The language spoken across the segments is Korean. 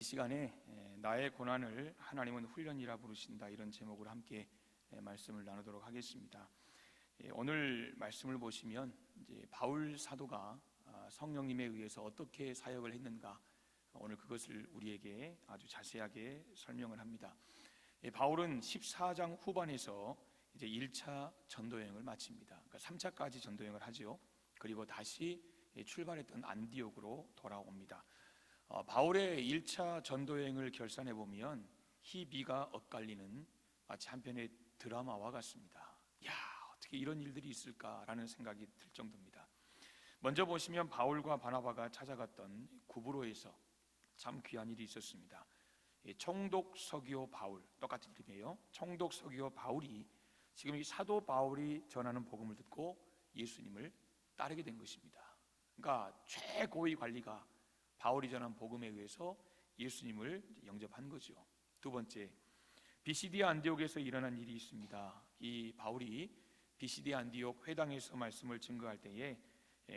이 시간에 나의 고난을 하나님은 훈련이라 부르신다, 이런 제목으로 함께 말씀을 나누도록 하겠습니다. 오늘 말씀을 보시면 이제 바울 사도가 성령님에 의해서 어떻게 사역을 했는가, 오늘 그것을 우리에게 아주 자세하게 설명을 합니다. 바울은 14장 후반에서 이제 1차 전도 여행을 마칩니다. 그러니까 3차까지 전도 여행을 하죠. 그리고 다시 출발했던 안디옥으로 돌아옵니다. 바울의 1차 전도여행을 결산해 보면 희비가 엇갈리는 마치 한편의 드라마와 같습니다. 야, 어떻게 이런 일들이 있을까라는 생각이 들 정도입니다. 먼저 보시면 바울과 바나바가 찾아갔던 구브로에서 참 귀한 일이 있었습니다. 총독 서기오 바울, 똑같은 이름이에요. 총독 서기오 바울이 지금 이 사도 바울이 전하는 복음을 듣고 예수님을 따르게 된 것입니다. 그러니까 최고위 관리가 바울이 전한 복음에 의해서 예수님을 영접한 거죠. 두 번째, 비시디 안디옥에서 일어난 일이 있습니다. 이 바울이 비시디 안디옥 회당에서 말씀을 증거할 때에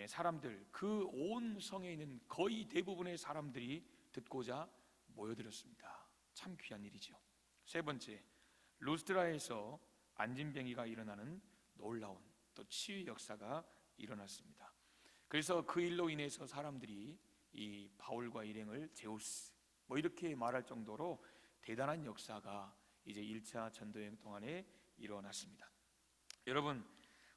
사람들, 그 온 성에 있는 거의 대부분의 사람들이 듣고자 모여들었습니다. 참 귀한 일이죠. 세 번째, 루스드라에서 안진병이가 일어나는 놀라운 또 치유 역사가 일어났습니다. 그래서 그 일로 인해서 사람들이 이 바울과 일행을 제우스 이렇게 말할 정도로 대단한 역사가 이제 1차 전도여행 동안에 일어났습니다. 여러분,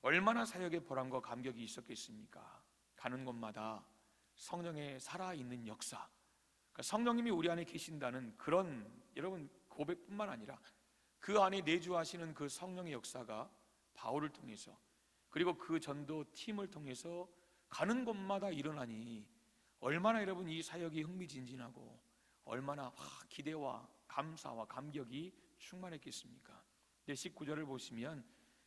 얼마나 사역의 보람과 감격이 있었겠습니까? 가는 곳마다 성령의 살아있는 역사, 그러니까 성령님이 우리 안에 계신다는 그런 여러분 고백뿐만 아니라 그 안에 내주하시는 그 성령의 역사가 바울을 통해서, 그리고 그 전도 팀을 통해서 가는 곳마다 일어나니 얼마나 여러분 이 사역이 흥미진진하고 얼마나 기대와 감사와 감격이 충만했겠습니까? 19절을 보시면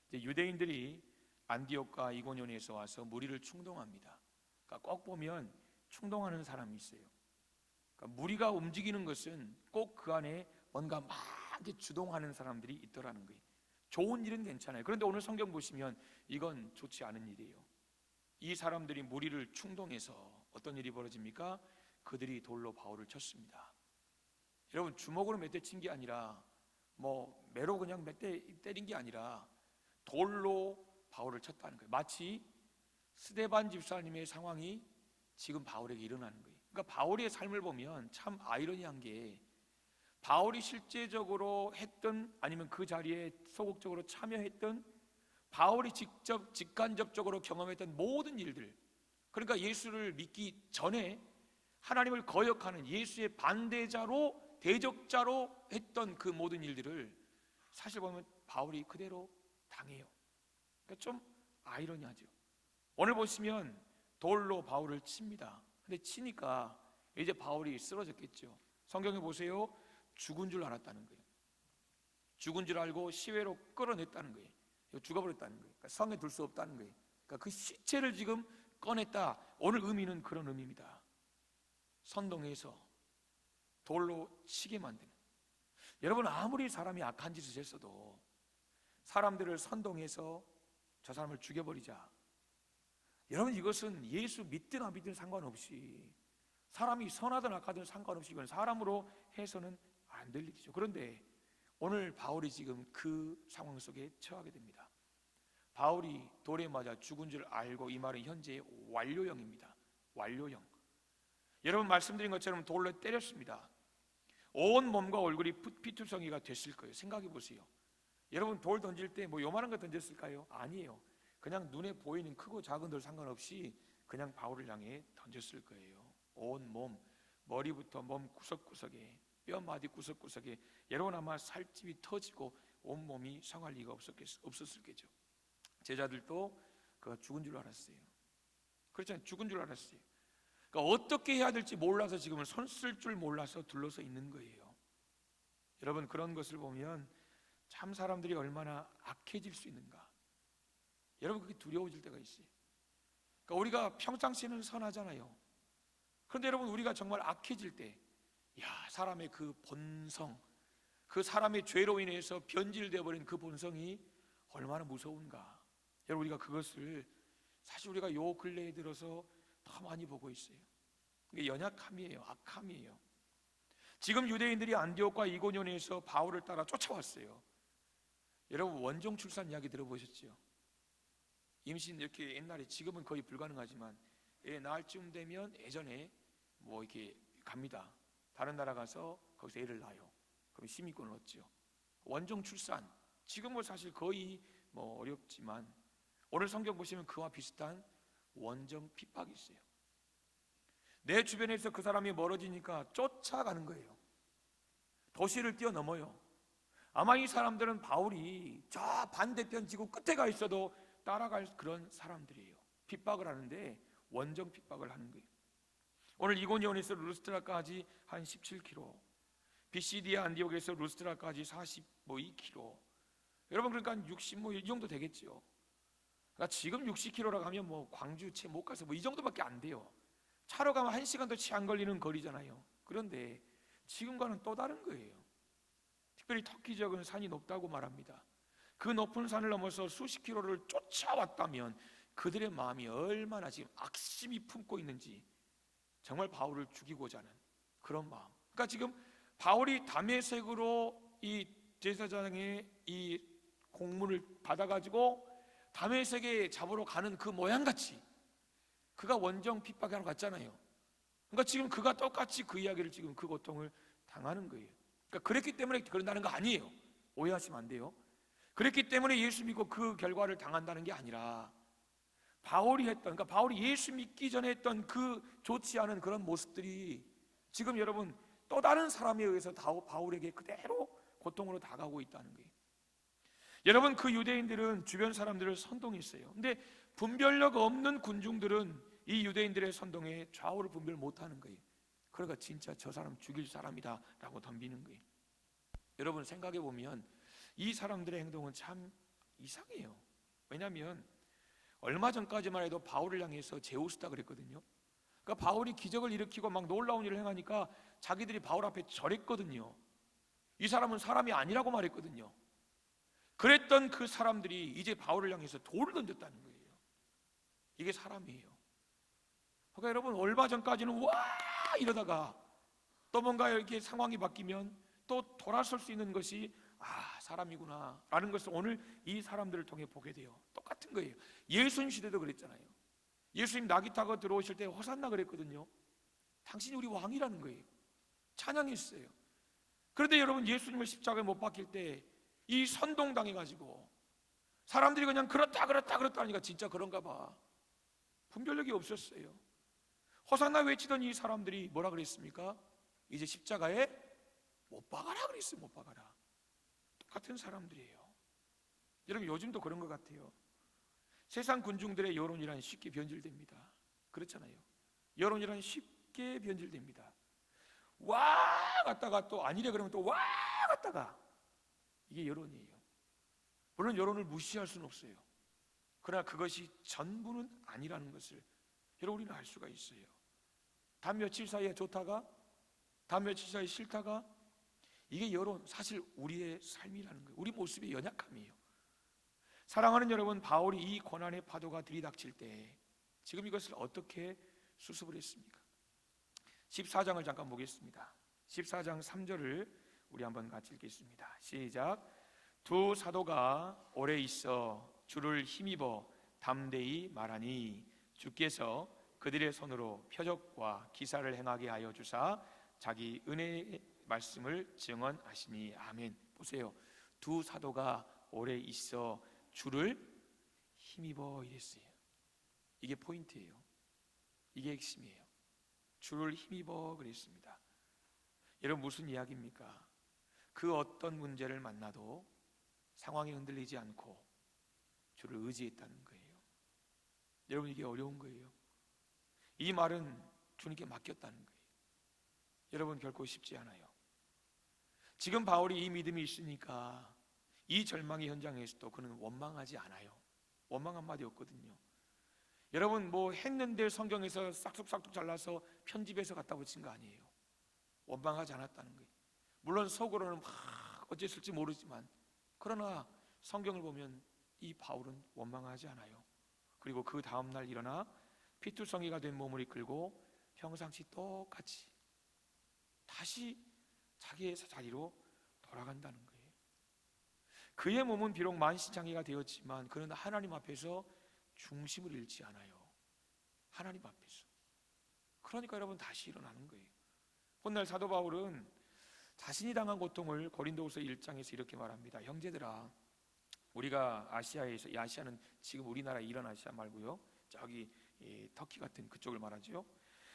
이제 유대인들이 안디옥과 이고니온에서 와서 무리를 충동합니다. 그러니까 꼭 보면 충동하는 사람이 있어요. 그러니까 무리가 움직이는 것은 꼭 그 안에 뭔가 막 주동하는 사람들이 있더라는 거예요. 좋은 일은 괜찮아요. 그런데 오늘 성경 보시면 이건 좋지 않은 일이에요. 이 사람들이 무리를 충동해서 어떤 일이 벌어집니까? 그들이 돌로 바울을 쳤습니다. 여러분, 주먹으로 몇 대 친 게 아니라 매로 그냥 몇 대 때린 게 아니라 돌로 바울을 쳤다는 거예요. 마치 스데반 집사님의 상황이 지금 바울에게 일어나는 거예요. 그러니까 바울의 삶을 보면 참 아이러니한 게, 바울이 실제적으로 했던 아니면 그 자리에 소극적으로 참여했던, 바울이 직접 직간접적으로 경험했던 모든 일들, 그러니까 예수를 믿기 전에 하나님을 거역하는 예수의 반대자로 대적자로 했던 그 모든 일들을 사실 보면 바울이 그대로 당해요. 그러니까 좀 아이러니하죠. 오늘 보시면 돌로 바울을 칩니다. 근데 치니까 이제 바울이 쓰러졌겠죠. 성경에 보세요. 죽은 줄 알았다는 거예요. 죽은 줄 알고 시외로 끌어냈다는 거예요. 죽어버렸다는 거예요. 그러니까 성에 둘 수 없다는 거예요. 그러니까 그 시체를 지금 꺼냈다. 오늘 의미는 그런 의미입니다. 선동해서 돌로 치게 만드는. 여러분, 아무리 사람이 악한 짓을 했어도 사람들을 선동해서 저 사람을 죽여버리자. 여러분, 이것은 예수 믿든 안 믿든 상관없이, 사람이 선하든 악하든 상관없이 이건 사람으로 해서는 안 될 일이죠. 그런데 오늘 바울이 지금 그 상황 속에 처하게 됩니다. 바울이 돌에 맞아 죽은 줄 알고, 이 말은 현재의 완료형입니다. 완료형. 여러분, 말씀드린 것처럼 돌로 때렸습니다. 온 몸과 얼굴이 피투성이가 됐을 거예요. 생각해 보세요. 여러분, 돌 던질 때 요만한 거 던졌을까요? 아니에요. 그냥 눈에 보이는 크고 작은 돌 상관없이 그냥 바울을 향해 던졌을 거예요. 온 몸, 머리부터 몸 구석구석에, 뼈마디 구석구석에 여러분 아마 살집이 터지고 온 몸이 상할 리가 없었을겠죠. 제자들도 그 죽은 줄 알았어요. 그렇잖아요. 죽은 줄 알았어요. 그러니까 어떻게 해야 될지 몰라서 지금은 손 쓸 줄 몰라서 둘러서 있는 거예요. 여러분, 그런 것을 보면 참 사람들이 얼마나 악해질 수 있는가, 여러분, 그게 두려워질 때가 있어요. 그러니까 우리가 평상시에는 선하잖아요. 그런데 여러분, 우리가 정말 악해질 때, 사람의 그 본성, 그 사람의 죄로 인해서 변질되어 버린 그 본성이 얼마나 무서운가. 여러분, 우리가 그것을 사실 우리가 요 근래에 들어서 더 많이 보고 있어요. 이게 연약함이에요. 악함이에요. 지금 유대인들이 안디옥과 이고니온에서 바울을 따라 쫓아왔어요. 여러분, 원정 출산 이야기 들어보셨죠? 임신 이렇게 옛날에, 지금은 거의 불가능하지만 애 낳을 쯤 되면 예전에 뭐 이렇게 갑니다. 다른 나라 가서 거기서 애를 낳아요. 그럼 시민권을 얻죠. 원정 출산, 지금은 사실 거의 뭐 어렵지만 오늘 성경 보시면 그와 비슷한 원정 핍박이 있어요. 내 주변에서 그 사람이 멀어지니까 쫓아가는 거예요. 도시를 뛰어넘어요. 아마 이 사람들은 바울이 저 반대편 지구 끝에 가 있어도 따라갈 그런 사람들이에요. 핍박을 하는데 원정 핍박을 하는 거예요. 오늘 이고니온에서 루스트라까지 한 17km, 비시디아 안디옥에서 루스트라까지 42km. 여러분, 그러니까 60 뭐 이 정도 되겠죠. 그러니까 지금 60km라고 하면 뭐 광주 채 못 가서 뭐 이 정도밖에 안 돼요. 차로 가면 1시간도 채 안 걸리는 거리잖아요. 그런데 지금과는 또 다른 거예요. 특별히 터키 지역은 산이 높다고 말합니다. 그 높은 산을 넘어서 수십 킬로를 쫓아왔다면 그들의 마음이 얼마나 지금 악심이 품고 있는지, 정말 바울을 죽이고자 하는 그런 마음. 그러니까 지금 바울이 다메섹으로 이 제사장의 이 공문을 받아가지고 다메섹에 잡으러 가는 그 모양같이 그가 원정 핍박하러 갔잖아요. 그러니까 지금 그가 똑같이 그 이야기를, 지금 그 고통을 당하는 거예요. 그러니까 그랬기 때문에 그런다는 거 아니에요. 오해하시면 안 돼요. 그랬기 때문에 예수 믿고 그 결과를 당한다는 게 아니라 바울이 했던, 그러니까 바울이 예수 믿기 전에 했던 그 좋지 않은 그런 모습들이 지금 여러분 또 다른 사람에 의해서 바울에게 그대로 고통으로 다가오고 있다는 거예요. 여러분, 그 유대인들은 주변 사람들을 선동했어요. 근데 분별력 없는 군중들은 이 유대인들의 선동에 좌우를 분별 못하는 거예요. 그러니까 진짜 저 사람 죽일 사람이다 라고 덤비는 거예요. 여러분, 생각해 보면 이 사람들의 행동은 참 이상해요. 왜냐하면 얼마 전까지만 해도 바울을 향해서 제우스다 그랬거든요. 그러니까 바울이 기적을 일으키고 막 놀라운 일을 행하니까 자기들이 바울 앞에 절했거든요. 이 사람은 사람이 아니라고 말했거든요. 그랬던 그 사람들이 이제 바울을 향해서 돌을 던졌다는 거예요. 이게 사람이에요. 그러니까 여러분, 얼마 전까지는 와 이러다가 또 뭔가 이렇게 상황이 바뀌면 또 돌아설 수 있는 것이 사람이구나 라는 것을 오늘 이 사람들을 통해 보게 돼요. 똑같은 거예요. 예수님 시대도 그랬잖아요. 예수님 나귀 타고 들어오실 때 호산나 그랬거든요. 당신이 우리 왕이라는 거예요. 찬양했어요. 그런데 여러분, 예수님을 십자가에 못 박힐 때 이 선동당해가지고 사람들이 그냥 그렇다 하니까 진짜 그런가 봐. 분별력이 없었어요. 호산나 외치던 이 사람들이 뭐라 그랬습니까? 이제 십자가에 못 박아라 그랬어요. 못 박아라. 똑같은 사람들이에요. 여러분, 요즘도 그런 것 같아요. 세상 군중들의 여론이란 쉽게 변질됩니다. 그렇잖아요. 여론이란 쉽게 변질됩니다. 와 갔다가 또 아니래 그러면 또 와 갔다가, 이게 여론이에요. 물론 여론을 무시할 수는 없어요. 그러나 그것이 전부는 아니라는 것을 여러분, 우리는 알 수가 있어요. 단 며칠 사이에 좋다가 단 며칠 사이에 싫다가, 이게 여론, 사실 우리의 삶이라는 거예요. 우리 모습의 연약함이에요. 사랑하는 여러분, 바울이 이 고난의 파도가 들이닥칠 때 지금 이것을 어떻게 수습을 했습니까? 14장을 잠깐 보겠습니다. 14장 3절을 우리 한번 같이 읽겠습니다. 시작. 두 사도가 오래 있어 주를 힘입어 담대히 말하니 주께서 그들의 손으로 표적과 기사를 행하게 하여 주사 자기 은혜의 말씀을 증언하시니 아멘. 보세요. 두 사도가 오래 있어 주를 힘입어 이랬어요. 이게 포인트예요. 이게 핵심이에요. 주를 힘입어 그랬습니다. 여러분, 무슨 이야기입니까? 그 어떤 문제를 만나도 상황이 흔들리지 않고 주를 의지했다는 거예요. 여러분, 이게 어려운 거예요. 이 말은 주님께 맡겼다는 거예요. 여러분, 결코 쉽지 않아요. 지금 바울이 이 믿음이 있으니까 이 절망의 현장에서도 그는 원망하지 않아요. 원망 한마디 없거든요. 여러분, 뭐 했는데 성경에서 싹둑싹둑 잘라서 편집해서 갖다 붙인 거 아니에요. 원망하지 않았다는 거예요. 물론 속으로는 막 어쨌을지 모르지만, 그러나 성경을 보면 이 바울은 원망하지 않아요. 그리고 그 다음날 일어나 피투성이가 된 몸을 이끌고 평상시 똑같이 다시 자기의 자리로 돌아간다는 거예요. 그의 몸은 비록 만신창이가 되었지만 그는 하나님 앞에서 중심을 잃지 않아요. 하나님 앞에서. 그러니까 여러분 다시 일어나는 거예요. 훗날 사도 바울은 자신이 당한 고통을 고린도후서 1장에서 이렇게 말합니다. 형제들아, 우리가 아시아에서, 이 아시아는 지금 우리나라 이런 아시아 말고요, 저기 터키 같은 그쪽을 말하죠.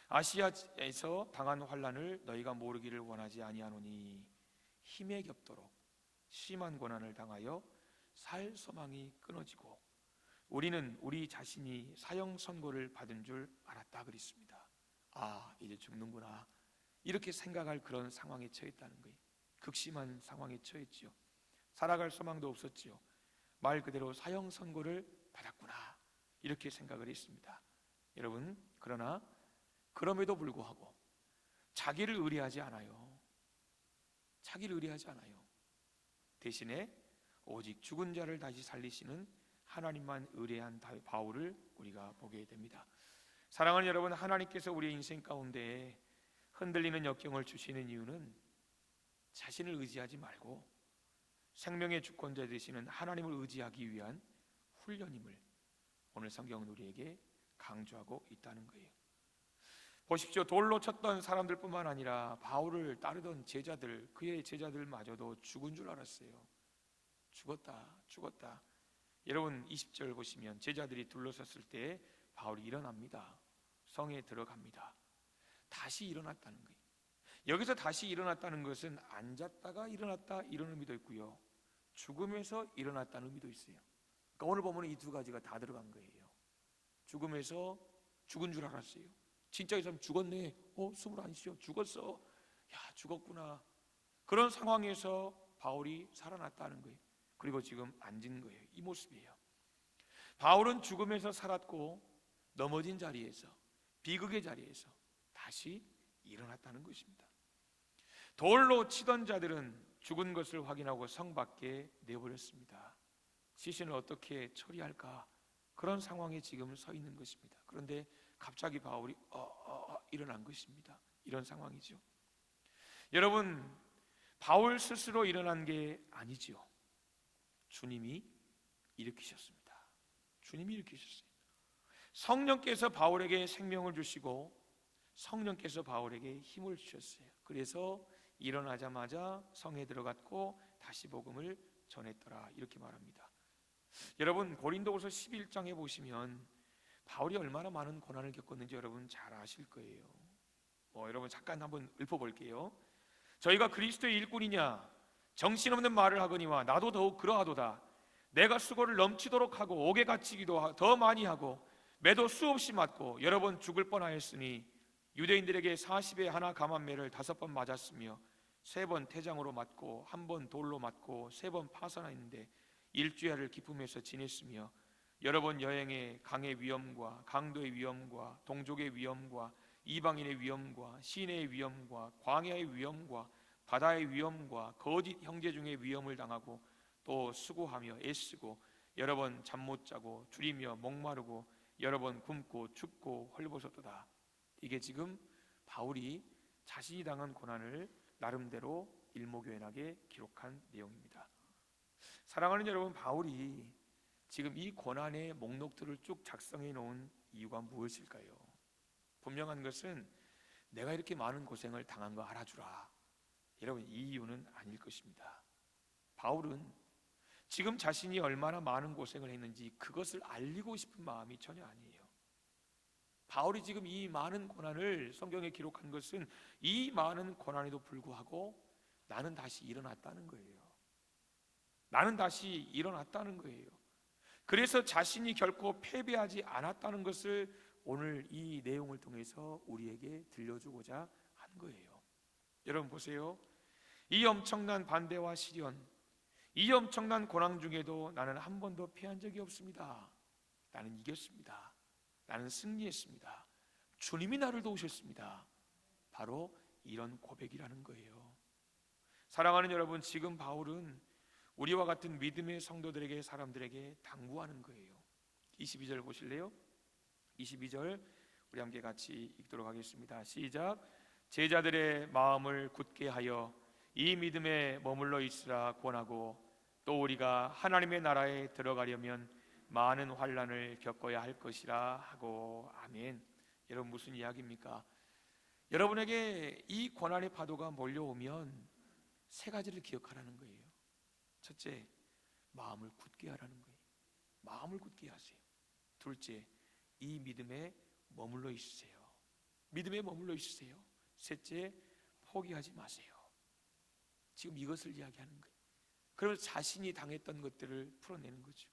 아시아에서 당한 환난을 너희가 모르기를 원하지 아니하노니 힘에 겹도록 심한 고난을 당하여 살 소망이 끊어지고 우리는 우리 자신이 사형 선고를 받은 줄 알았다 그랬습니다. 아, 이제 죽는구나, 이렇게 생각할 그런 상황에 처했다는 거예요. 극심한 상황에 처했지요. 살아갈 소망도 없었지요. 말 그대로 사형 선고를 받았구나, 이렇게 생각을 했습니다. 여러분, 그러나 그럼에도 불구하고 자기를 의뢰하지 않아요. 자기를 의뢰하지 않아요. 대신에 오직 죽은 자를 다시 살리시는 하나님만 의뢰한 바울을 우리가 보게 됩니다. 사랑하는 여러분, 하나님께서 우리의 인생 가운데 흔들리는 역경을 주시는 이유는 자신을 의지하지 말고 생명의 주권자 되시는 하나님을 의지하기 위한 훈련임을 오늘 성경은 우리에게 강조하고 있다는 거예요. 보십시오. 돌로 쳤던 사람들뿐만 아니라 바울을 따르던 제자들, 그의 제자들마저도 죽은 줄 알았어요. 죽었다. 여러분 20절 보시면 제자들이 둘러섰을 때 바울이 일어납니다. 성에 들어갑니다. 다시 일어났다는 거예요. 여기서 다시 일어났다는 것은 앉았다가 일어났다, 이런 의미도 있고요, 죽음에서 일어났다는 의미도 있어요. 그러니까 오늘 보면 이 두 가지가 다 들어간 거예요. 죽음에서 죽은 줄 알았어요. 진짜 이 사람 죽었네. 숨을 안 쉬어. 죽었어. 야, 죽었구나. 그런 상황에서 바울이 살아났다는 거예요. 그리고 지금 앉은 거예요. 이 모습이에요. 바울은 죽음에서 살았고 넘어진 자리에서, 비극의 자리에서 다시 일어났다는 것입니다. 돌로 치던 자들은 죽은 것을 확인하고 성 밖에 내버렸습니다. 시신을 어떻게 처리할까, 그런 상황에 지금 서 있는 것입니다. 그런데 갑자기 바울이 일어난 것입니다. 이런 상황이죠. 여러분, 바울 스스로 일어난 게 아니지요. 주님이 일으키셨습니다. 주님이 일으키셨어요. 성령께서 바울에게 생명을 주시고 성령께서 바울에게 힘을 주셨어요. 그래서 일어나자마자 성에 들어갔고 다시 복음을 전했더라, 이렇게 말합니다. 여러분, 고린도후서 11장에 보시면 바울이 얼마나 많은 고난을 겪었는지 여러분 잘 아실 거예요. 여러분 잠깐 한번 읊어볼게요. 저희가 그리스도의 일꾼이냐 정신없는 말을 하거니와 나도 더욱 그러하도다. 내가 수고를 넘치도록 하고 옥에 갇히기도 더 많이 하고 매도 수없이 맞고 여러 번 죽을 뻔하였으니 유대인들에게 40에 하나 감한매를 5번 맞았으며 3번 태장으로 맞고 1번 돌로 맞고 3번 파선하였는데 일주야를 기품에서 지냈으며 여러 번 여행에 강의 위험과 강도의 위험과 동족의 위험과 이방인의 위험과 시내의 위험과 광야의 위험과 바다의 위험과 거짓 형제 중의 위험을 당하고 또 수고하며 애쓰고 여러 번 잠 못 자고 줄이며 목마르고 여러 번 굶고 춥고 헐벗었도다. 이게 지금 바울이 자신이 당한 고난을 나름대로 일목요연하게 기록한 내용입니다. 사랑하는 여러분, 바울이 지금 이 고난의 목록들을 쭉 작성해 놓은 이유가 무엇일까요? 분명한 것은 내가 이렇게 많은 고생을 당한 거 알아주라, 여러분, 이 이유는 아닐 것입니다. 바울은 지금 자신이 얼마나 많은 고생을 했는지 그것을 알리고 싶은 마음이 전혀 아니에요. 바울이 지금 이 많은 고난을 성경에 기록한 것은 이 많은 고난에도 불구하고 나는 다시 일어났다는 거예요. 나는 다시 일어났다는 거예요. 그래서 자신이 결코 패배하지 않았다는 것을 오늘 이 내용을 통해서 우리에게 들려주고자 한 거예요. 여러분 보세요. 이 엄청난 반대와 시련, 이 엄청난 고난 중에도 나는 한 번도 패한 적이 없습니다. 나는 이겼습니다. 나는 승리했습니다. 주님이 나를 도우셨습니다. 바로 이런 고백이라는 거예요. 사랑하는 여러분, 지금 바울은 우리와 같은 믿음의 성도들에게, 사람들에게 당부하는 거예요. 22절 보실래요? 22절 우리 함께 같이 읽도록 하겠습니다. 시작. 제자들의 마음을 굳게 하여 이 믿음에 머물러 있으라 권하고, 또 우리가 하나님의 나라에 들어가려면 많은 환난을 겪어야 할 것이라 하고. 아멘. 여러분, 무슨 이야기입니까? 여러분에게 이 고난의 파도가 몰려오면 세 가지를 기억하라는 거예요. 첫째, 마음을 굳게 하라는 거예요. 마음을 굳게 하세요. 둘째, 이 믿음에 머물러 있으세요. 믿음에 머물러 있으세요. 셋째, 포기하지 마세요. 지금 이것을 이야기하는 거예요. 그러면서 자신이 당했던 것들을 풀어내는 거죠.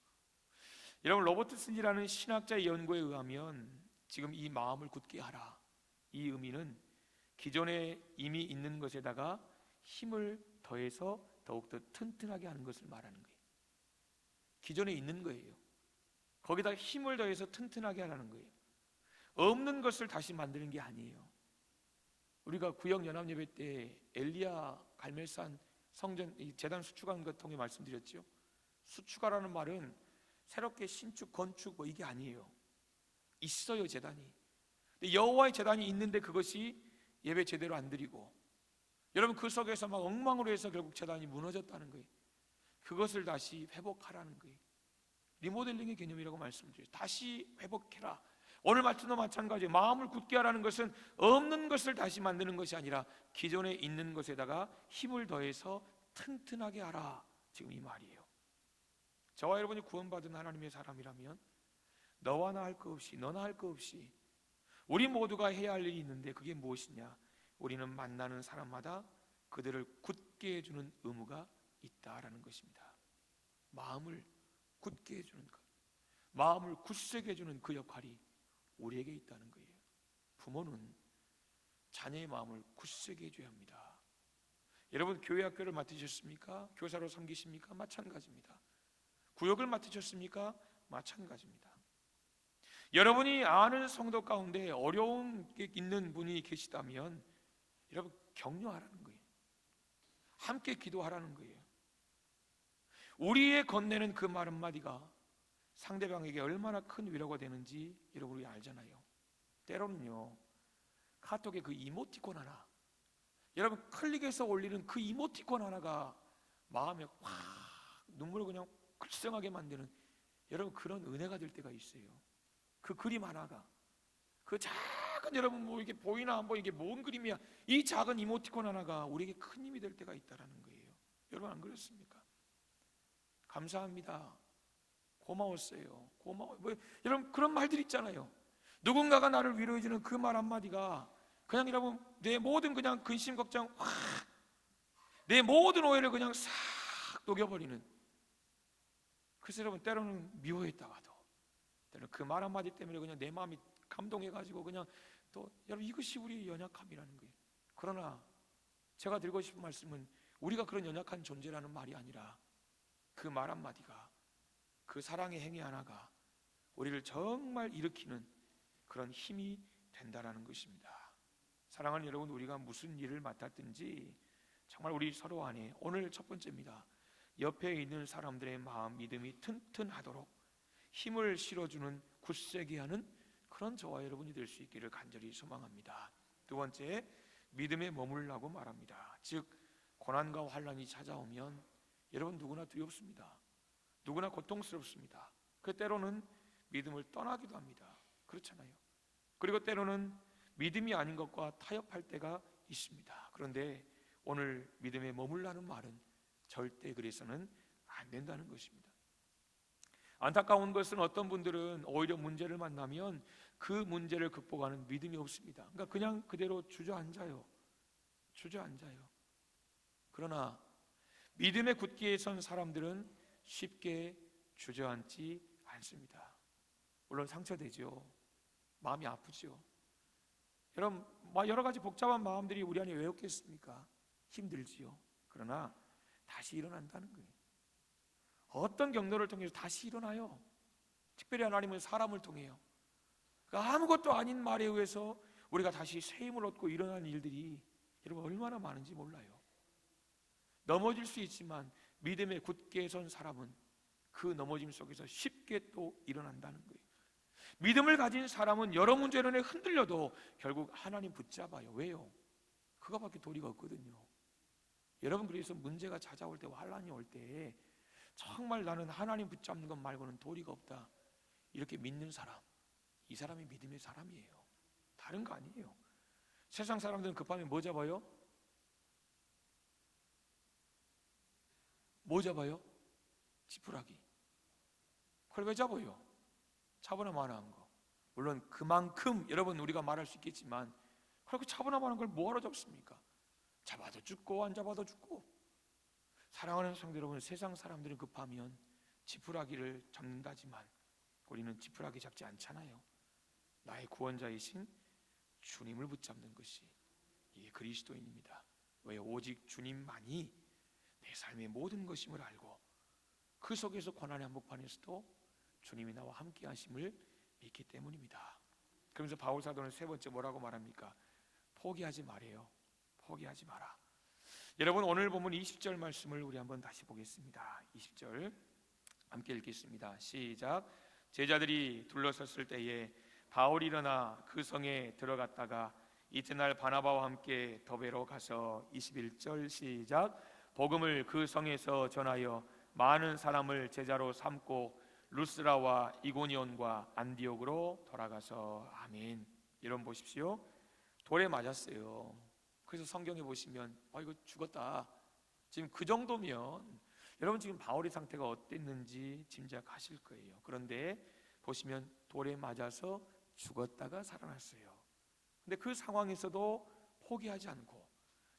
여러분, 로버트슨이라는 신학자의 연구에 의하면 지금 이 마음을 굳게 하라, 이 의미는 기존에 이미 있는 것에다가 힘을 더해서 더욱더 튼튼하게 하는 것을 말하는 거예요. 기존에 있는 거예요. 거기다가 힘을 더해서 튼튼하게 하라는 거예요. 없는 것을 다시 만드는 게 아니에요. 우리가 구역 연합 예배 때 엘리야 갈멜산 성전 제단 수축한 것 통해 말씀드렸죠. 수축하라는 말은 새롭게 신축 건축 뭐 이게 아니에요. 있어요, 제단이. 근데 여호와의 제단이 있는데 그것이 예배 제대로 안 드리고, 여러분 그 속에서 막 엉망으로 해서 결국 제단이 무너졌다는 거예요. 그것을 다시 회복하라는 거예요. 리모델링의 개념이라고 말씀드려요. 다시 회복해라. 오늘 말씀도 마찬가지예요. 마음을 굳게 하라는 것은 없는 것을 다시 만드는 것이 아니라 기존에 있는 것에다가 힘을 더해서 튼튼하게 하라, 지금 이 말이에요. 저와 여러분이 구원받은 하나님의 사람이라면 너와 나 할 것 없이, 너나 할 것 없이 우리 모두가 해야 할 일이 있는데, 그게 무엇이냐? 우리는 만나는 사람마다 그들을 굳게 해주는 의무가 있다라는 것입니다. 마음을 굳게 해주는 것, 마음을 굳세게 해주는 그 역할이 우리에게 있다는 거예요. 부모는 자녀의 마음을 굳세게 해줘야 합니다. 여러분, 교회 학교를 맡으셨습니까? 교사로 섬기십니까? 마찬가지입니다. 구역을 맡으셨습니까? 마찬가지입니다. 여러분이 아는 성도 가운데 어려운 게 있는 분이 계시다면 여러분 격려하라는 거예요. 함께 기도하라는 거예요. 우리의 건네는 그 말 한마디가 상대방에게 얼마나 큰 위로가 되는지 여러분 우리 알잖아요. 때로는요, 카톡에 그 이모티콘 하나, 여러분 클릭해서 올리는 그 이모티콘 하나가 마음에 확 눈물을 그냥 글썽하게 만드는, 여러분 그런 은혜가 될 때가 있어요. 그 그림 하나가, 그 작은, 여러분 뭐 이게 보이나 안 보이나, 이게 뭔 그림이야, 이 작은 이모티콘 하나가 우리에게 큰 힘이 될 때가 있다라는 거예요. 여러분 안 그렇습니까? 감사합니다, 고마웠어요, 고마워, 뭐 여러분 그런 말들 있잖아요. 누군가가 나를 위로해주는 그 말 한마디가 그냥 여러분 내 모든 그냥 근심 걱정 확, 내 모든 오해를 그냥 싹 녹여버리는. 그래서 여러분 때로는 미워했다가도 때로는 그 말 한마디 때문에 그냥 내 마음이 감동해가지고 그냥 또, 여러분 이것이 우리의 연약함이라는 거예요. 그러나 제가 드리고 싶은 말씀은 우리가 그런 연약한 존재라는 말이 아니라 그 말 한마디가, 그 사랑의 행위 하나가 우리를 정말 일으키는 그런 힘이 된다라는 것입니다. 사랑하는 여러분, 우리가 무슨 일을 맡았든지 정말 우리 서로 안에, 오늘 첫 번째입니다, 옆에 있는 사람들의 마음, 믿음이 튼튼하도록 힘을 실어주는, 굳세게 하는 그런 저와 여러분이 될 수 있기를 간절히 소망합니다. 두 번째, 믿음에 머물라고 말합니다. 즉 고난과 환난이 찾아오면 여러분 누구나 두렵습니다. 누구나 고통스럽습니다. 그 때로는 믿음을 떠나기도 합니다. 그렇잖아요. 그리고 때로는 믿음이 아닌 것과 타협할 때가 있습니다. 그런데 오늘 믿음에 머물라는 말은 절대 그래서는 안 된다는 것입니다. 안타까운 것은 어떤 분들은 오히려 문제를 만나면 그 문제를 극복하는 믿음이 없습니다. 그러니까 그냥 그대로 주저앉아요. 그러나 믿음에 굳게 선 사람들은 쉽게 주저앉지 않습니다. 물론 상처되죠. 마음이 아프죠. 여러분 여러 가지 복잡한 마음들이 우리 안에 왜 없겠습니까? 힘들지요. 그러나 다시 일어난다는 거예요. 어떤 경로를 통해서 다시 일어나요. 특별히 하나님은 사람을 통해요. 그러니까 아무것도 아닌 말에 의해서 우리가 다시 새 힘을 얻고 일어나는 일들이 여러분 얼마나 많은지 몰라요. 넘어질 수 있지만 믿음에 굳게 선 사람은 그 넘어짐 속에서 쉽게 또 일어난다는 거예요. 믿음을 가진 사람은 여러 문제로 흔들려도 결국 하나님 붙잡아요. 왜요? 그거밖에 도리가 없거든요. 여러분, 그래서 문제가 찾아올 때, 환란이 올 때 정말 나는 하나님 붙잡는 것 말고는 도리가 없다, 이렇게 믿는 사람, 이 사람이 믿음의 사람이에요. 다른 거 아니에요. 세상 사람들은 급하면 뭐 잡아요? 뭐 잡아요? 지푸라기. 그걸 왜 잡아요? 차분함한 거. 물론 그만큼 여러분 우리가 말할 수 있겠지만, 그렇게 차분함한 걸 뭐하러 잡습니까? 잡아도 죽고 안 잡아도 죽고. 사랑하는 성도 여러분, 세상 사람들은 급하면 지푸라기를 잡는다지만 우리는 지푸라기 잡지 않잖아요. 나의 구원자이신 주님을 붙잡는 것이, 이게 그리스도인입니다. 왜? 오직 주님만이 내 삶의 모든 것임을 알고, 그 속에서 고난의 한복판에서도 주님이 나와 함께 하심을 믿기 때문입니다. 그러면서 바울 사도는 세 번째 뭐라고 말합니까? 포기하지 말아요. 포기하지 마라. 여러분, 오늘 본문 20절 말씀을 우리 한번 다시 보겠습니다. 20절 함께 읽겠습니다. 시작. 제자들이 둘러섰을 때에 바울이 일어나 그 성에 들어갔다가 이튿날 바나바와 함께 더베로 가서 21절 시작. 복음을 그 성에서 전하여 많은 사람을 제자로 삼고 루스라와 이고니온과 안디옥으로 돌아가서. 아멘. 여러분 보십시오. 돌에 맞았어요. 그래서 성경에 보시면 이거 죽었다, 지금 그 정도면 여러분 지금 바울의 상태가 어땠는지 짐작하실 거예요. 그런데 보시면 돌에 맞아서 죽었다가 살아났어요. 근데 그 상황에서도 포기하지 않고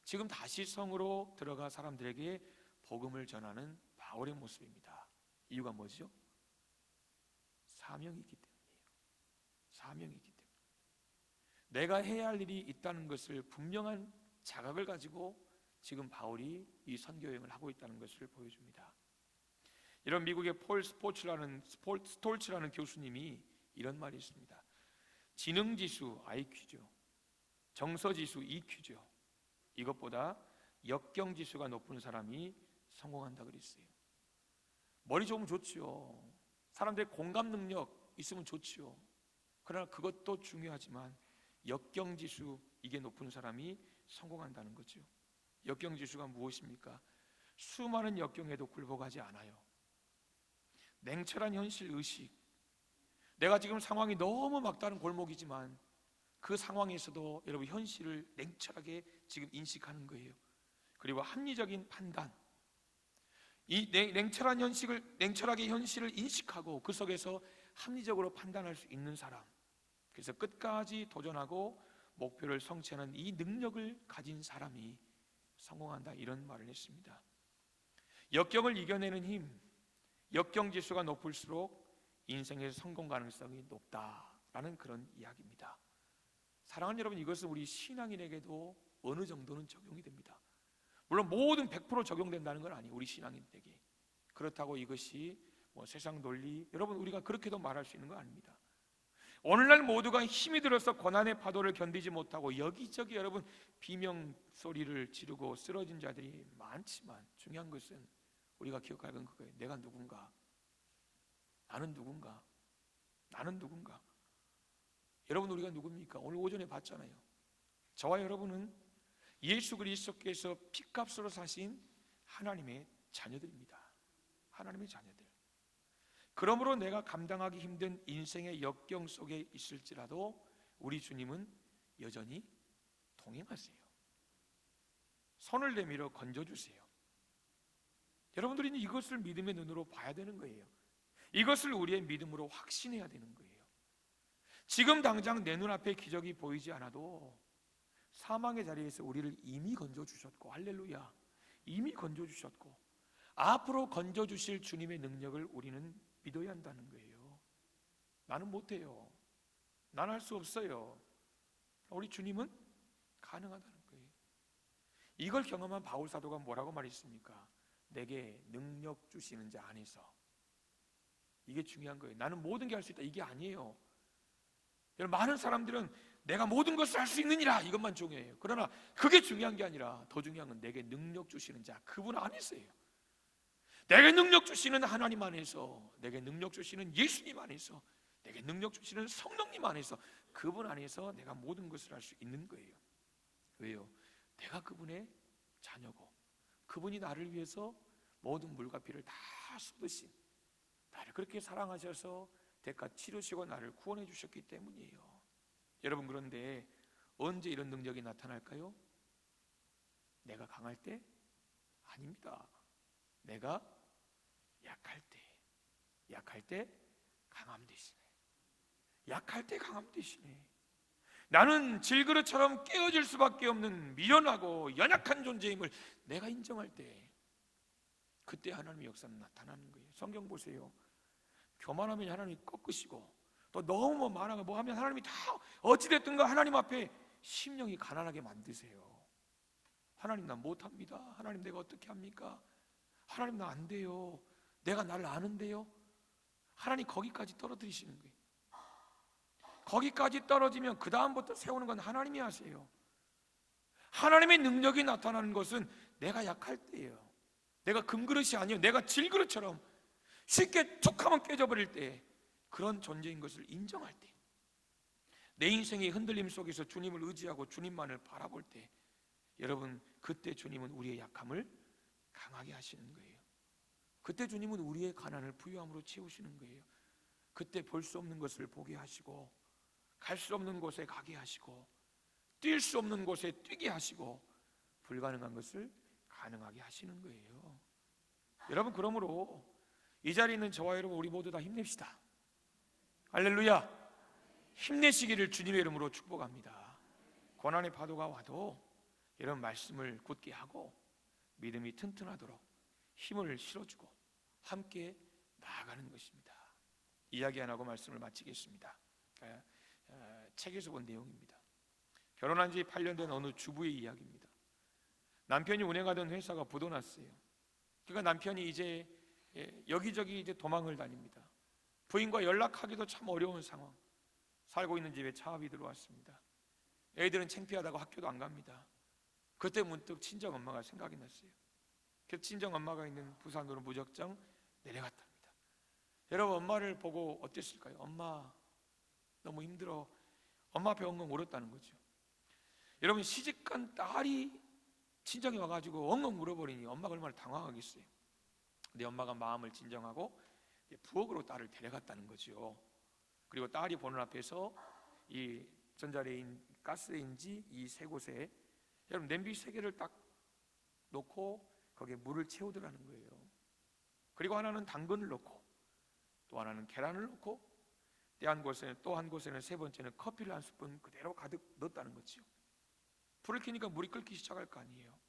지금 다시 성으로 들어가 사람들에게 복음을 전하는 바울의 모습입니다. 이유가 뭐죠? 사명이 있기 때문이에요. 사명이 있기 때문에 내가 해야 할 일이 있다는 것을 분명한 자각을 가지고 지금 바울이 이 선교 여행을 하고 있다는 것을 보여줍니다. 이런 미국의 폴 스톨츠라는 교수님이 이런 말이 있습니다. 지능지수 IQ죠, 정서지수 EQ죠, 이것보다 역경지수가 높은 사람이 성공한다 그랬어요. 머리 좋으면 좋죠. 사람들의 공감 능력 있으면 좋죠. 그러나 그것도 중요하지만 역경지수, 이게 높은 사람이 성공한다는 거죠. 역경지수가 무엇입니까? 수많은 역경에도 굴복하지 않아요. 냉철한 현실 의식. 내가 지금 상황이 너무 막다른 골목이지만 그 상황에서도 여러분 현실을 냉철하게 지금 인식하는 거예요. 그리고 합리적인 판단. 이 냉철하게 현실을 인식하고 그 속에서 합리적으로 판단할 수 있는 사람. 그래서 끝까지 도전하고 목표를 성취하는 이 능력을 가진 사람이 성공한다, 이런 말을 했습니다. 역경을 이겨내는 힘, 역경지수가 높을수록 인생의 성공 가능성이 높다라는 그런 이야기입니다. 사랑하는 여러분, 이것은 우리 신앙인에게도 어느 정도는 적용이 됩니다. 물론 모든 100% 적용된다는 건 아니에요, 우리 신앙인에게. 그렇다고 이것이 세상 논리, 여러분 우리가 그렇게도 말할 수 있는 건 아닙니다. 오늘날 모두가 힘이 들어서 고난의 파도를 견디지 못하고 여기저기 여러분 비명 소리를 지르고 쓰러진 자들이 많지만, 중요한 것은 우리가 기억할 건 그거예요. 내가 누군가? 나는 누군가? 나는 누군가? 여러분 우리가 누굽니까? 오늘 오전에 봤잖아요. 저와 여러분은 예수 그리스도께서 피값으로 사신 하나님의 자녀들입니다. 하나님의 자녀들. 그러므로 내가 감당하기 힘든 인생의 역경 속에 있을지라도 우리 주님은 여전히 동행하세요. 손을 내밀어 건져주세요. 여러분들이 이것을 믿음의 눈으로 봐야 되는 거예요. 이것을 우리의 믿음으로 확신해야 되는 거예요. 지금 당장 내 눈앞에 기적이 보이지 않아도 사망의 자리에서 우리를 이미 건져주셨고, 할렐루야, 이미 건져주셨고 앞으로 건져주실 주님의 능력을 우리는 믿어야 한다는 거예요. 나는 못해요. 나는 할 수 없어요. 우리 주님은 가능하다는 거예요. 이걸 경험한 바울 사도가 뭐라고 말했습니까? 내게 능력 주시는 자 안에서. 이게 중요한 거예요. 나는 모든 게 할 수 있다, 이게 아니에요. 여러분, 많은 사람들은 내가 모든 것을 할 수 있느니라, 이것만 중요해요. 그러나 그게 중요한 게 아니라 더 중요한 건 내게 능력 주시는 자, 그분 안에서예요. 내게 능력 주시는 하나님 안에서, 내게 능력 주시는 예수님 안에서, 내게 능력 주시는 성령님 안에서, 그분 안에서 내가 모든 것을 할 수 있는 거예요. 왜요? 내가 그분의 자녀고 그분이 나를 위해서 모든 물과 피를 다 쏟으신, 나를 그렇게 사랑하셔서 대가 치르시고 나를 구원해 주셨기 때문이에요. 여러분, 그런데 언제 이런 능력이 나타날까요? 내가 강할 때? 아닙니다. 내가 약할 때 강함 되시네. 약할 때 강함 되시네. 나는 질그릇처럼 깨어질 수밖에 없는 미련하고 연약한 존재임을 내가 인정할 때, 그때 하나님의 역사는 나타나는 거예요. 성경 보세요. 교만하면 하나님이 꺾으시고, 또 너무 많아가 뭐 하면 하나님이 다 어찌됐든가 하나님 앞에 심령이 가난하게 만드세요. 하나님 나 못합니다. 하나님 내가 어떻게 합니까? 하나님 나 안 돼요. 내가 나를 아는데요. 하나님 거기까지 떨어뜨리시는 거예요. 거기까지 떨어지면 그 다음부터 세우는 건 하나님이 하세요. 하나님의 능력이 나타나는 것은 내가 약할 때예요. 내가 금그릇이 아니에요. 내가 질그릇처럼 쉽게 툭하면 깨져버릴 때, 그런 존재인 것을 인정할 때, 내 인생의 흔들림 속에서 주님을 의지하고 주님만을 바라볼 때, 여러분, 그때 주님은 우리의 약함을 강하게 하시는 거예요. 그때 주님은 우리의 가난을 부유함으로 채우시는 거예요. 그때 볼 수 없는 것을 보게 하시고, 갈 수 없는 곳에 가게 하시고, 뛸 수 없는 곳에 뛰게 하시고, 불가능한 것을 가능하게 하시는 거예요. 여러분, 그러므로 이 자리에 있는 저와 여러분, 우리 모두 다 힘냅시다. 할렐루야. 힘내시기를 주님의 이름으로 축복합니다. 고난의 파도가 와도 이런 말씀을 굳게 하고 믿음이 튼튼하도록 힘을 실어주고 함께 나아가는 것입니다. 이야기 안 하고 말씀을 마치겠습니다. 책에서 본 내용입니다. 결혼한 지 8년 된 어느 주부의 이야기입니다. 남편이 운행하던 회사가 부도났어요. 그러니까 남편이 이제 여기저기 이제 도망을 다닙니다. 부인과 연락하기도 참 어려운 상황. 살고 있는 집에 차압이 들어왔습니다. 애들은 창피하다고 학교도 안 갑니다. 그때 문득 친정 엄마가 생각이 났어요. 그래서 친정 엄마가 있는 부산으로 무작정 내려갔답니다. 여러분, 엄마를 보고 어땠을까요? 엄마 너무 힘들어. 엄마 앞에 엉엉 울었다는 거죠. 여러분, 시집간 딸이 친정에 와가지고 엉엉 울어버리니 엄마가 얼마나 당황하겠어요. 근데 엄마가 마음을 진정하고 부엌으로 딸을 데려갔다는 거죠. 그리고 딸이 보는 앞에서 이 전자레인, 가스레인지 이 세 곳에 여러분 냄비 세 개를 딱 놓고 거기에 물을 채우더라는 거예요. 그리고 하나는 당근을 넣고, 또 하나는 계란을 넣고, 또 한 곳에는 세 번째는 커피를 한 스푼 그대로 가득 넣었다는 거죠. 불을 켜니까 물이 끓기 시작할 거 아니에요.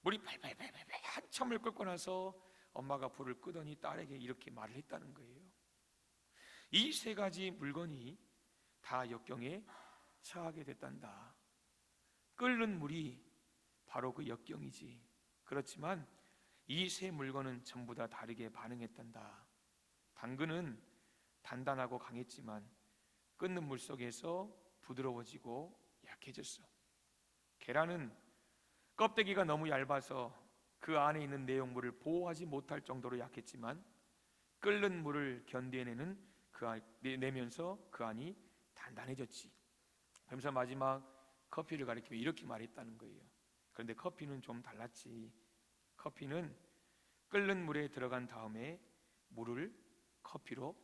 물이 팔팔팔팔 한참을 끓고 나서 엄마가 불을 끄더니 딸에게 이렇게 말을 했다는 거예요. 이 세 가지 물건이 다 역경에 처하게 됐단다. 끓는 물이 바로 그 역경이지. 그렇지만 이 세 물건은 전부 다 다르게 반응했단다. 당근은 단단하고 강했지만 끓는 물 속에서 부드러워지고 약해졌어. 계란은 껍데기가 너무 얇아서 그 안에 있는 내용물을 보호하지 못할 정도로 약했지만 끓는 물을 내면서 그 안이 단단해졌지. 그러면서 마지막 커피를 가리키며 이렇게 말했다는 거예요. 그런데 커피는 좀 달랐지. 커피는 끓는 물에 들어간 다음에 물을 커피로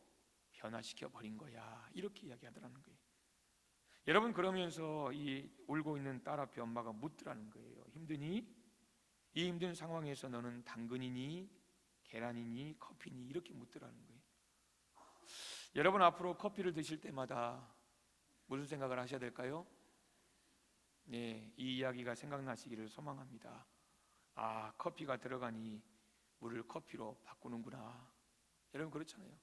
변화시켜 버린 거야. 이렇게 이야기하더라는 거예요. 여러분, 그러면서 이 울고 있는 딸 앞에 엄마가 묻더라는 거예요. 힘드니? 이 힘든 상황에서 너는 당근이니 계란이니 커피니? 이렇게 묻더라는 거예요. 여러분, 앞으로 커피를 드실 때마다 무슨 생각을 하셔야 될까요? 네, 이 이야기가 생각나시기를 소망합니다. 아, 커피가 들어가니 물을 커피로 바꾸는구나. 여러분, 그렇잖아요.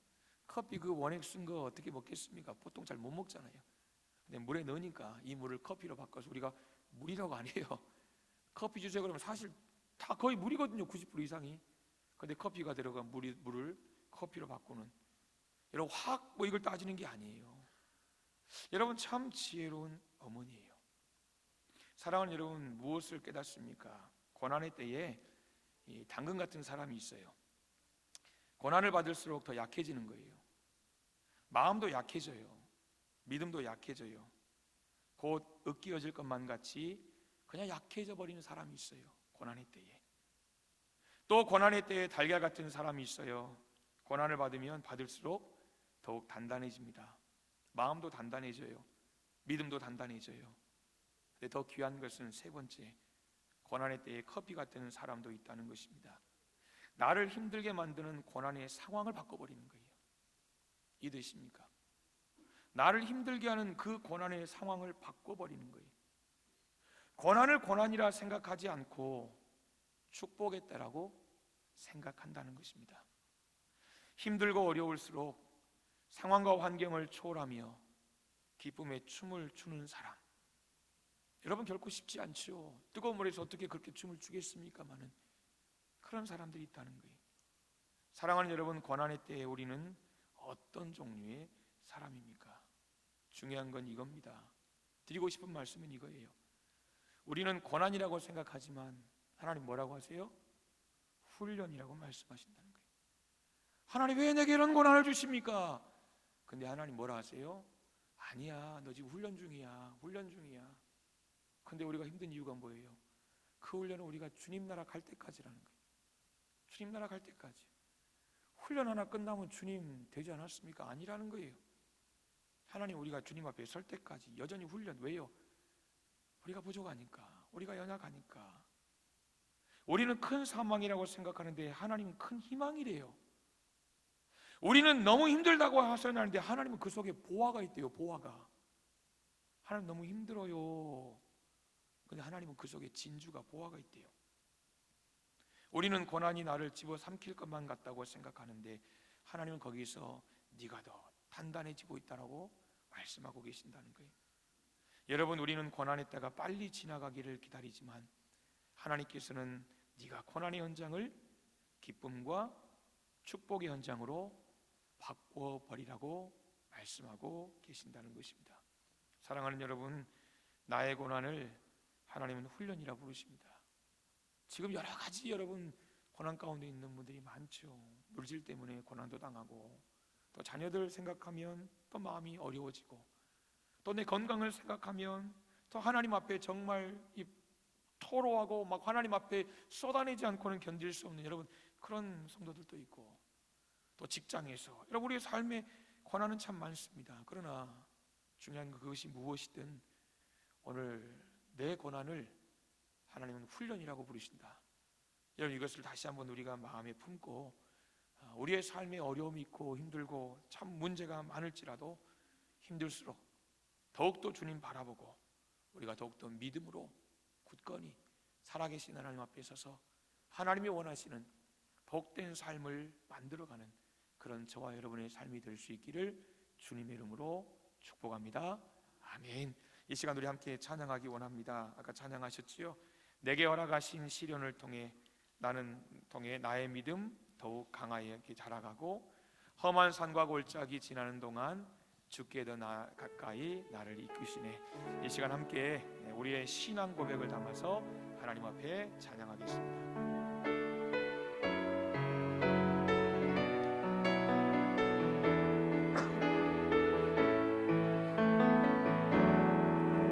커피 그 원액 쓴 거 어떻게 먹겠습니까? 보통 잘 못 먹잖아요. 근데 물에 넣으니까 이 물을 커피로 바꿔서, 우리가 물이라고 안 해요. 커피 주세요 그러면 사실 다 거의 물이거든요. 90% 이상이. 근데 커피가 들어간 물을 커피로 바꾸는, 여러분 화학 뭐 이걸 따지는 게 아니에요. 여러분, 참 지혜로운 어머니예요. 사랑하는 여러분, 무엇을 깨닫습니까? 고난의 때에 이 당근 같은 사람이 있어요. 고난을 받을수록 더 약해지는 거예요. 마음도 약해져요. 믿음도 약해져요. 곧 으깨어질 것만 같이 그냥 약해져 버리는 사람이 있어요. 고난의 때에. 또 고난의 때에 달걀 같은 사람이 있어요. 고난을 받으면 받을수록 더욱 단단해집니다. 마음도 단단해져요. 믿음도 단단해져요. 근데 더 귀한 것은 세 번째, 고난의 때에 커피 같은 사람도 있다는 것입니다. 나를 힘들게 만드는 고난의 상황을 바꿔버리는 거예요. 이해되십니까? 나를 힘들게 하는 그 고난의 상황을 바꿔버리는 거예요. 고난을 고난이라 생각하지 않고 축복의 때라고 생각한다는 것입니다. 힘들고 어려울수록 상황과 환경을 초월하며 기쁨의 춤을 추는 사람, 여러분 결코 쉽지 않죠. 뜨거운 물에서 어떻게 그렇게 춤을 추겠습니까마는 그런 사람들이 있다는 거예요. 사랑하는 여러분, 고난의 때에 우리는 어떤 종류의 사람입니까? 중요한 건 이겁니다. 드리고 싶은 말씀은 이거예요. 우리는 고난이라고 생각하지만 하나님 뭐라고 하세요? 훈련이라고 말씀하신다는 거예요. 하나님 왜 내게 이런 고난을 주십니까? 근데 하나님 뭐라 하세요? 아니야, 너 지금 훈련 중이야. 훈련 중이야. 근데 우리가 힘든 이유가 뭐예요? 그 훈련은 우리가 주님 나라 갈 때까지라는 거예요. 주님 나라 갈 때까지. 훈련 하나 끝나면 주님 되지 않았습니까? 아니라는 거예요. 하나님 우리가 주님 앞에 설 때까지 여전히 훈련. 왜요? 우리가 부족하니까, 우리가 연약하니까. 우리는 큰 사망이라고 생각하는데 하나님은 큰 희망이래요. 우리는 너무 힘들다고 하셨는데 하나님은 그 속에 보화가 있대요. 보화가. 하나님 너무 힘들어요. 근데 하나님은 그 속에 진주가, 보화가 있대요. 우리는 고난이 나를 집어삼킬 것만 같다고 생각하는데 하나님은 거기서 네가 더 단단해지고 있다라고 말씀하고 계신다는 거예요. 여러분, 우리는 고난의 때가 빨리 지나가기를 기다리지만 하나님께서는 네가 고난의 현장을 기쁨과 축복의 현장으로 바꿔버리라고 말씀하고 계신다는 것입니다. 사랑하는 여러분, 나의 고난을 하나님은 훈련이라 부르십니다. 지금 여러 가지 여러분 고난 가운데 있는 분들이 많죠. 물질 때문에 고난도 당하고, 또 자녀들 생각하면 또 마음이 어려워지고, 또 내 건강을 생각하면 또 하나님 앞에 정말 이 토로하고 막 하나님 앞에 쏟아내지 않고는 견딜 수 없는 여러분 그런 성도들도 있고, 또 직장에서 여러분 우리의 삶에 고난은 참 많습니다. 그러나 중요한 건 그것이 무엇이든 오늘 내 고난을 하나님은 훈련이라고 부르신다. 여러분 이것을 다시 한번 우리가 마음에 품고 우리의 삶에 어려움이 있고 힘들고 참 문제가 많을지라도 힘들수록 더욱더 주님 바라보고 우리가 더욱더 믿음으로 굳건히 살아계신 하나님 앞에 서서 하나님이 원하시는 복된 삶을 만들어가는 그런 저와 여러분의 삶이 될 수 있기를 주님의 이름으로 축복합니다. 아멘. 이 시간 우리 함께 찬양하기 원합니다. 아까 찬양하셨지요? 내게 허락하신 시련을 통해 나의 믿음 더욱 강하게 자라가고, 험한 산과 골짜기 지나는 동안 주께 더 가까이 나를 이끄시네. 이 시간 함께 우리의 신앙 고백을 담아서 하나님 앞에 찬양하겠습니다.